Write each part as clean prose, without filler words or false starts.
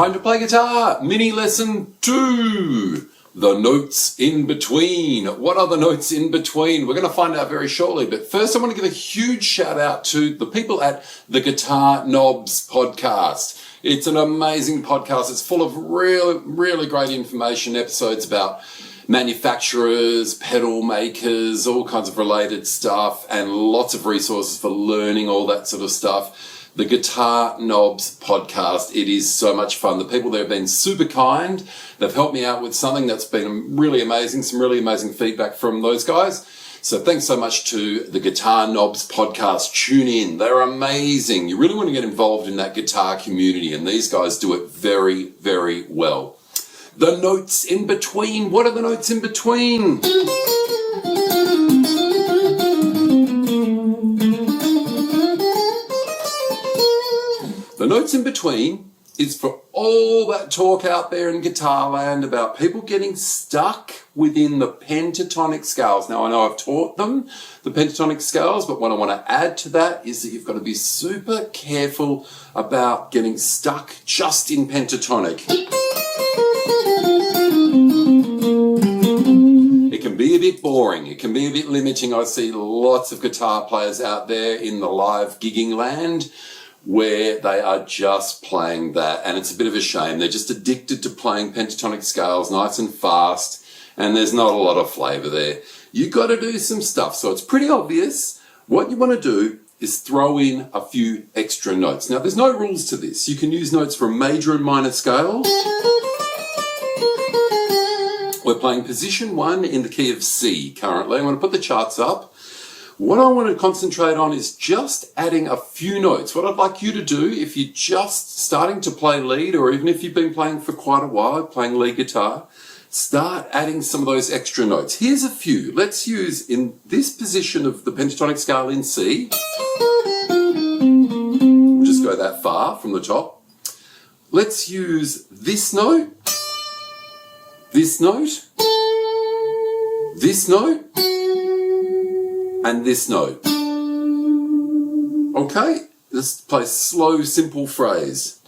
Time to play guitar, mini lesson 2. The notes in between. What are the notes in between? We're going to find out very shortly. But first I want to give a huge shout out to the people at the Guitar Knobs podcast. It's an amazing podcast. It's full of really great information, episodes about manufacturers, pedal makers, all kinds of related stuff, and lots of resources for learning all that sort of stuff. The Guitar Knobs podcast. It is so much fun. The people there have been super kind. They've helped me out with something that's been really amazing, some really amazing feedback from those guys. So thanks so much to the Guitar Knobs podcast. Tune in. They're amazing. You really want to get involved in that guitar community, and these guys do it very well. The notes in between. What are the notes in between? The notes in between is for all that talk out there in guitar land about people getting stuck within the pentatonic scales. Now, I know I've taught them the pentatonic scales, but what I want to add to that is that you've got to be super careful about getting stuck just in pentatonic. It can be a bit boring. It can be a bit limiting. I see lots of guitar players out there in the live gigging land where they are just playing that, and it's a bit of a shame. They're just addicted to playing pentatonic scales nice and fast, and there's not a lot of flavour there. You've got to do some stuff, so it's pretty obvious. What you want to do is throw in a few extra notes. Now, there's no rules to this. You can use notes from major and minor scales. We're playing position 1 in the key of C currently. I'm going to put the charts up. What I want to concentrate on is just adding a few notes. What I'd like you to do, if you're just starting to play lead, or even if you've been playing for quite a while, playing lead guitar, start adding some of those extra notes. Here's a few. Let's use, in this position of the pentatonic scale in C, we'll just go that far from the top. Let's use this note, this note, this note, and this note. Okay, let's play slow, simple phrase.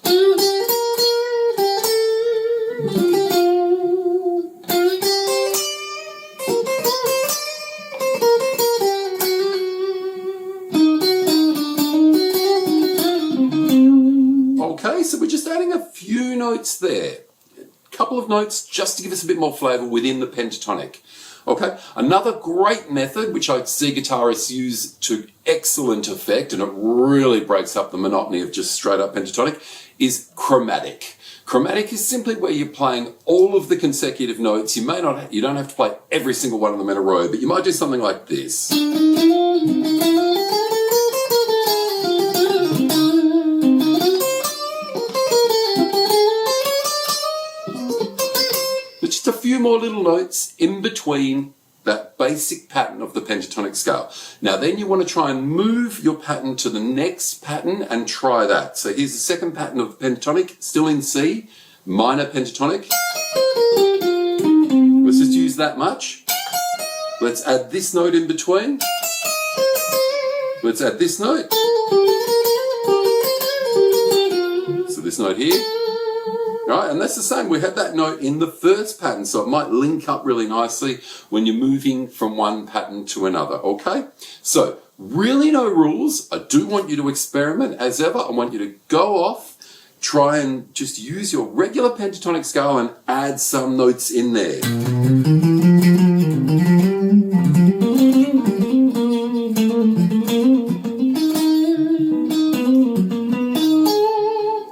Okay, so we're just adding a few notes there. A couple of notes just to give us a bit more flavour within the pentatonic. Okay, another great method which I see guitarists use to excellent effect, and it really breaks up the monotony of just straight up pentatonic, is chromatic. Chromatic is simply where you're playing all of the consecutive notes. You don't have to play every single one of them in a row, but you might do something like this. Just a few more little notes in between that basic pattern of the pentatonic scale. Now then you want to try and move your pattern to the next pattern and try that. So here's the second pattern of the pentatonic, still in C, minor pentatonic. Let's just use that much. Let's add this note in between. Let's add this note. So this note here. Right, and that's the same. We had that note in the first pattern, so it might link up really nicely when you're moving from one pattern to another, okay? So, really no rules. I do want you to experiment as ever. I want you to go off, try and just use your regular pentatonic scale and add some notes in there.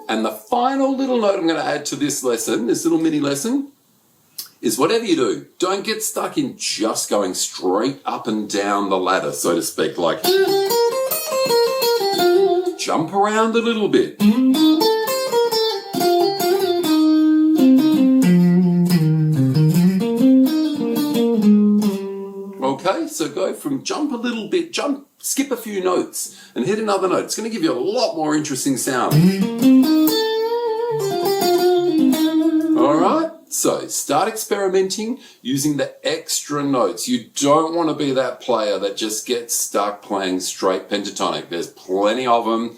And the final little note I'm going to add to this lesson, this little mini lesson, is whatever you do, don't get stuck in just going straight up and down the ladder, so to speak, like jump around a little bit. Okay, so go from jump a little bit, skip a few notes and hit another note. It's going to give you a lot more interesting sound. All right, so start experimenting using the extra notes. You don't want to be that player that just gets stuck playing straight pentatonic. There's plenty of them.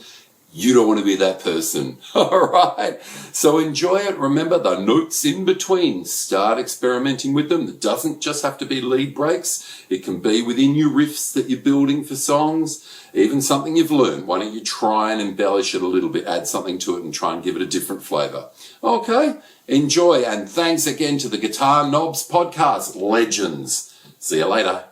You don't want to be that person. All right. So enjoy it. Remember the notes in between. Start experimenting with them. It doesn't just have to be lead breaks. It can be within your riffs that you're building for songs, even something you've learned. Why don't you try and embellish it a little bit, add something to it and try and give it a different flavor. Okay. Enjoy. And thanks again to the Guitar Knobs podcast legends. See you later.